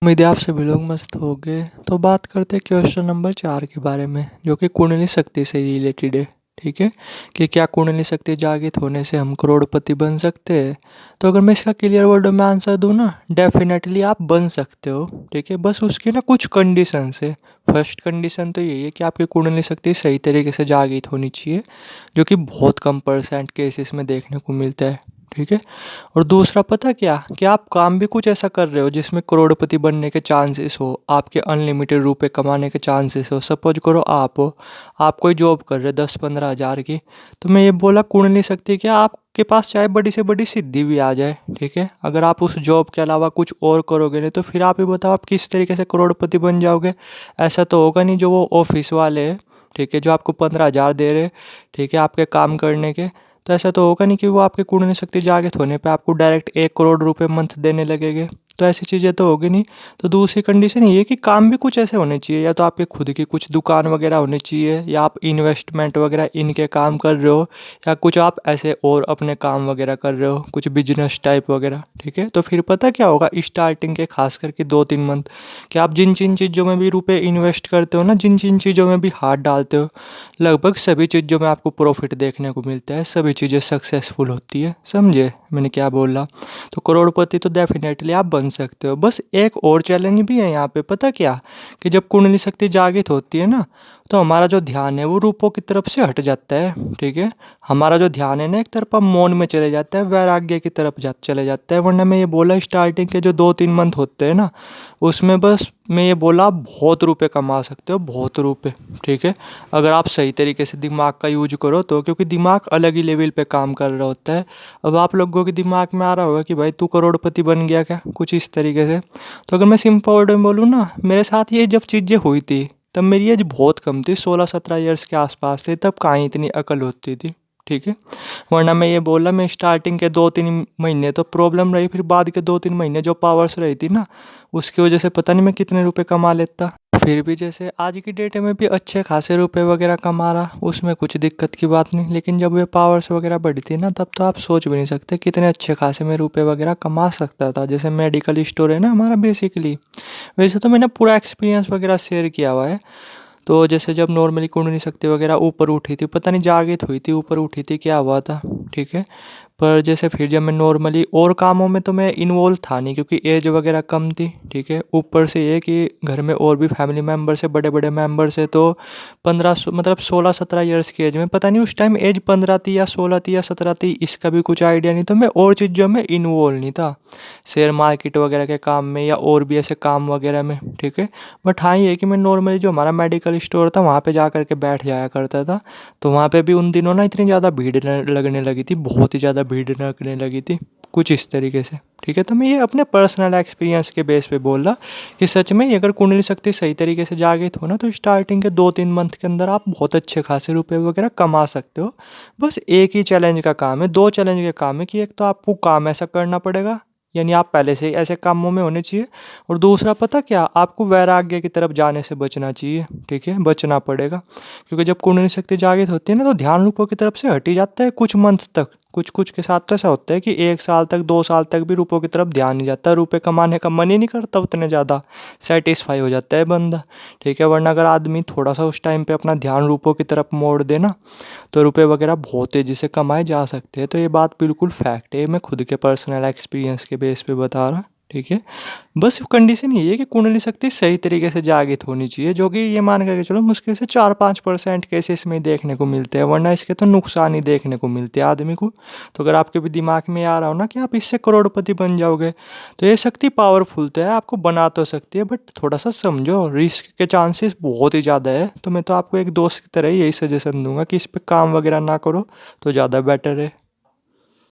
उम्मीद है आप सभी लोग मस्त हो गए। तो बात करते हैं क्वेश्चन नंबर 4 के बारे में, जो कि कुंडली शक्ति से रिलेटेड है। ठीक है, कि क्या कुंडली शक्ति जागृत होने से हम करोड़पति बन सकते हैं। तो अगर मैं इसका क्लियर वर्ड में आंसर दूं ना, डेफिनेटली आप बन सकते हो। ठीक है, बस उसकी ना कुछ कंडीशंस है। फर्स्ट कंडीशन तो यही है कि आपकी कुंडली शक्ति सही तरीके से जागृत होनी चाहिए, जो कि बहुत कम % केसेस में देखने को मिलता है। ठीक है, और दूसरा पता क्या, कि आप काम भी कुछ ऐसा कर रहे हो जिसमें करोड़पति बनने के चांसेस हो, आपके अनलिमिटेड रुपए कमाने के चांसेस हो। सपोज करो आप हो, आप कोई जॉब कर रहे हो 10-15 हज़ार की, तो मैं ये बोला कुंडली शक्ति क्या आपके पास चाहे बड़ी से बड़ी सिद्धि भी आ जाए, ठीक है, अगर आप उस जॉब के अलावा कुछ और करोगे नहीं, तो फिर आप ही बताओ आप किस तरीके से करोड़पति बन जाओगे। ऐसा तो होगा नहीं जो वो ऑफिस वाले हैं, ठीक है, जो आपको 15 हज़ार दे रहे, ठीक है, आपके काम करने के। तो ऐसा तो होगा नहीं कि वो आपकी कुंडली शक्ति जागृत होने पे आपको डायरेक्ट 1 करोड़ रुपए मंथ देने लगेंगे। तो ऐसी चीज़ें तो होगी नहीं। तो दूसरी कंडीशन ये है कि काम भी कुछ ऐसे होने चाहिए, या तो आपके खुद की कुछ दुकान वगैरह होनी चाहिए, या आप इन्वेस्टमेंट वगैरह इनके काम कर रहे हो, या कुछ आप ऐसे और अपने काम वगैरह कर रहे हो, कुछ बिजनेस टाइप वगैरह। ठीक है, तो फिर पता क्या होगा, स्टार्टिंग के खास करके 2-3 मंथ कि आप जिन जिन चीज़ों में भी रुपए इन्वेस्ट करते हो ना, जिन जिन चीज़ों में भी हाथ डालते हो, लगभग सभी चीज़ों में आपको प्रॉफिट देखने को मिलता है, सभी चीज़ें सक्सेसफुल होती है। समझे मैंने क्या बोला। तो करोड़पति तो डेफिनेटली आप बन सकते हो। बस एक और चैलेंज भी है यहाँ पे, पता क्या, कि जब कुंडली शक्ति जागृत होती है ना, तो हमारा जो ध्यान है वो रूपों की तरफ से हट जाता है। ठीक है, हमारा जो ध्यान है ना, एक तरफ हम मौन में चले जाता है, वैराग्य की तरफ चले जाता है। वरना मैं ये बोला स्टार्टिंग के जो 2-3 मंथ होते हैं ना, उसमें बस मैं ये बोला आप बहुत रुपए कमा सकते हो, बहुत रुपए। ठीक है, अगर आप सही तरीके से दिमाग का यूज करो तो, क्योंकि दिमाग अलग ही लेवल पे काम कर रहा होता है। अब आप लोगों के दिमाग में आ रहा होगा कि भाई तू करोड़पति बन गया क्या, कुछ इस तरीके से। तो अगर मैं सिंपल वर्ड में बोलूँ ना, मेरे साथ ये जब चीज़ें हुई थी तब मेरी एज बहुत कम थी, 16-17 ईयर्स के आसपास थे, तब कहाँ इतनी अकल होती थी। ठीक है, वरना मैं ये बोला, मैं स्टार्टिंग के 2-3 महीने तो प्रॉब्लम रही, फिर बाद के 2-3 महीने जो पावर्स रही थी ना, उसकी वजह से पता नहीं मैं कितने रुपए कमा लेता। फिर भी जैसे आज की डेट में भी अच्छे खासे रुपए वगैरह कमा रहा, उसमें कुछ दिक्कत की बात नहीं। लेकिन जब ये पावर्स वगैरह बढ़ी थी ना, तब तो आप सोच भी नहीं सकते कितने अच्छे खासे में रुपए वगैरह कमा सकता था। जैसे मेडिकल स्टोर है ना हमारा बेसिकली, वैसे तो मैंने पूरा एक्सपीरियंस वगैरह शेयर किया हुआ है। तो जैसे जब नॉर्मली कुंडली शक्ति वगैरह ऊपर उठी थी, पता नहीं जागृत हुई थी, ऊपर उठी थी, क्या हुआ था। ठीक है, पर जैसे फिर जब मैं नॉर्मली और कामों में तो मैं इन्वॉल्व था नहीं, क्योंकि एज वगैरह कम थी। ठीक है, ऊपर से ये कि घर में और भी फैमिली मेम्बर्स है, बड़े बड़े मेम्बर्स है। तो 16-17 ईयर्स की एज में, पता नहीं उस टाइम एज 15 थी या 16 थी या 17 थी, इसका भी कुछ आइडिया नहीं। तो मैं और चीज़ों में इन्वॉल्व नहीं था, शेयर मार्केट वगैरह के काम में या और भी ऐसे काम वगैरह में। ठीक है, बट हाँ ये है कि मैं नॉर्मली जो हमारा मेडिकल स्टोर था वहाँ पे जा कर के बैठ जाया करता था। तो वहाँ पे भी उन दिनों ना इतनी ज़्यादा भीड़ लगने लगी थी, बहुत ही ज़्यादा भीड़ लगने लगी थी, कुछ इस तरीके से। ठीक है, तो मैं ये अपने पर्सनल एक्सपीरियंस के बेस पे बोल रहा कि सच में अगर कुंडली शक्ति सही तरीके से जागृत हो ना, तो स्टार्टिंग के 2-3 मंथ के अंदर आप बहुत अच्छे खासे रुपए वगैरह कमा सकते हो। बस एक ही चैलेंज का काम है, 2 चैलेंज का काम है, कि एक तो आपको काम ऐसा करना पड़ेगा, यानी आप पहले से ही ऐसे कामों में होने चाहिए। और दूसरा पता क्या, आपको वैराग्य की तरफ जाने से बचना चाहिए। ठीक है, बचना पड़ेगा, क्योंकि जब कुंडली शक्ति जागृत होती है ना, तो ध्यान रूपों की तरफ से हट ही जाता है कुछ मंथ तक। कुछ कुछ के साथ तो ऐसा होता है कि 1 साल तक 2 साल तक भी रूपों की तरफ ध्यान नहीं जाता, रुपए कमाने का मन ही नहीं करता, उतने ज़्यादा सेटिस्फाई हो जाता है बंदा। ठीक है, वरना अगर आदमी थोड़ा सा उस टाइम पे अपना ध्यान रूपों की तरफ मोड़ देना, तो रुपए वगैरह बहुत तेज़ी से कमाए जा सकते हैं। तो ये बात बिल्कुल फैक्ट है, मैं खुद के पर्सनल एक्सपीरियंस के बेस पे बता रहा। ठीक है, बस कंडीशन ये है कि कुंडली शक्ति सही तरीके से जागृत होनी चाहिए, जो कि ये मान करके चलो मुश्किल से 4-5% केसेस में देखने को मिलते हैं, वरना इसके तो नुकसान ही देखने को मिलते हैं आदमी को। तो अगर आपके भी दिमाग में आ रहा हो ना कि आप इससे करोड़पति बन जाओगे, तो ये शक्ति पावरफुल तो है, आपको बना तो सकती है, बट थोड़ा सा समझो, रिस्क के चांसेस बहुत ही ज़्यादा है। तो मैं तो आपको एक दोस्त की तरह ही यही सजेशन दूंगा कि इस पर काम वगैरह ना करो तो ज़्यादा बेटर है।